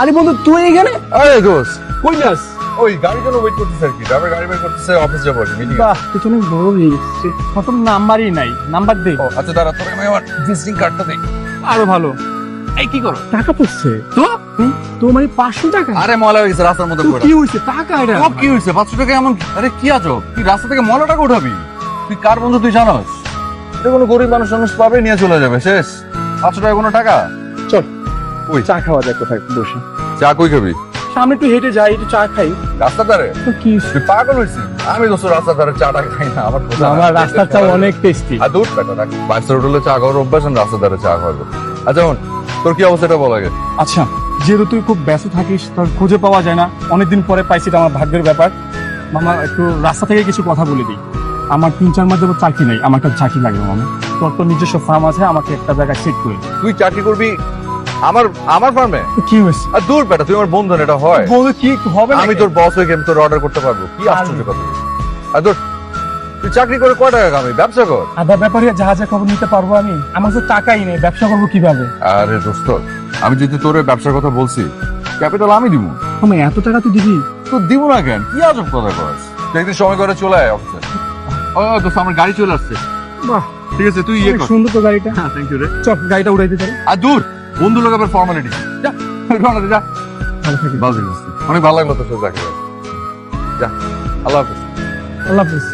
আরে বন্ধু তুই এখানে? আরে দোস্ত কই যাস? ওই গাড়ির জন্য ওয়েট করতেছে আর কি, ড্রাইভার গাড়ি বের করতেছে, অফিস যাবো আর কি, মিটিং। বাহ তুই তো অনেক বড় হয়ে গেছিস। কত নাম্বারই নাই, নাম্বার দে। ও আচ্ছা দাঁড়া, তোর আমি আমার ভিজিটিং কার্ডটা দিই। আরো ভালো। এই কি করো? টাকা পড়ছে তো তো মানে 500 টাকা? আরে ময়লা হয়ে গেছে রাস্তার মধ্যে তো পড়ে। কি হইছে টাকা এটা? সব কি হয়েছে? 500 টাকা এমন? আরে কি আছো তুই, রাস্তা থেকে ময়লা টাকা উঠাবি? তুই কার বন্ধু তুই জানোস? এটা কোনো গরিব মানুষ পাবে, নিয়ে চলে যাবে, শেষ। 500 টাকা কোনো টাকা? চল ওই চা খাওয়া যাক কোথায় বসে। চা কই খাবি? সামনে একটু হেঁটে যাই, একটু চা খাই। রাস্তার ধারে? তো কি তুই পাগল হয়েছিস? আমি দোস্ত রাস্তার ধারে চাটা খাই না, আমার খোঁজা আমার রাস্তার চা অনেক টেস্টি। আর দূর বেটা, রাখ। 5 হোটেলে চা খাওয়ার অভ্যাস আর রাস্তার ধারে চা খাওয়ার। আচ্ছা বোন, তোর কি অবস্থা এটা বল আগে। আচ্ছা, যেহেতু তুই খুব ব্যস্ত থাকিস, তোর খুঁজে পাওয়া যায় না, অনেকদিন পরে পাইছি, এটা আমার ভাগ্যের ব্যাপার। মামা একটু রাস্তা থেকে কিছু কথা বলে দিই। আমার 3-4 মাস যাবো চাকরি নেই, আমার একটা চাকরি লাগবে মামা। তোর তো নিজস্ব ফার্ম আছে, আমাকে একটা জায়গায় সেট করে দে। তুই চাকরি করবি আমার ফার্মে? তো কি হয়েছে? আর দূর বেটা, তুই আমার বন্ধু, এটা হয়? বলতে কি একটু হবে না? আমি তোর বস হয়ে আমি তোর অর্ডার করতে পারবো? কি আশ্চর্য কথা। আর দূর, তুই চাকরি করে কয় টাকা কামাই? ব্যবসা কর। আধা ব্যাপারে জাহাজে খবর নিতে পারবো আমি? আমার তো টাকাই নেই, ব্যবসা করবো কিভাবে? আরে দোস্ত, আমি যদি তোর ব্যবসার কথা বলছি, ক্যাপিটাল আমি দিব। তুমি এত টাকা তুই দিবি? তো দিব না কেন? কি আজব কথা কস। তুই একদিন সময় করে চলে আয় অফিসে। ও দোস্ত, আমার গাড়ি চলে আসছে। বাহ, ঠিক আছে, তুই ইয়ে অনেক কর। সুন্দর তো গাড়িটা। হ্যাঁ, থ্যাংক ইউ রে। চল গাড়িটা উড়াইতে চল। আর দূর, বন্ধু লোক আবার ফর্মালিটি। যা, রওনা দে, যা। ভালো থাকিস। ভালো থাকিস। অনেক ভালো লাগলো তোর সাথে দেখা করে। যা, আল্লাহ হাফেজ। আল্লাহ হাফেজ।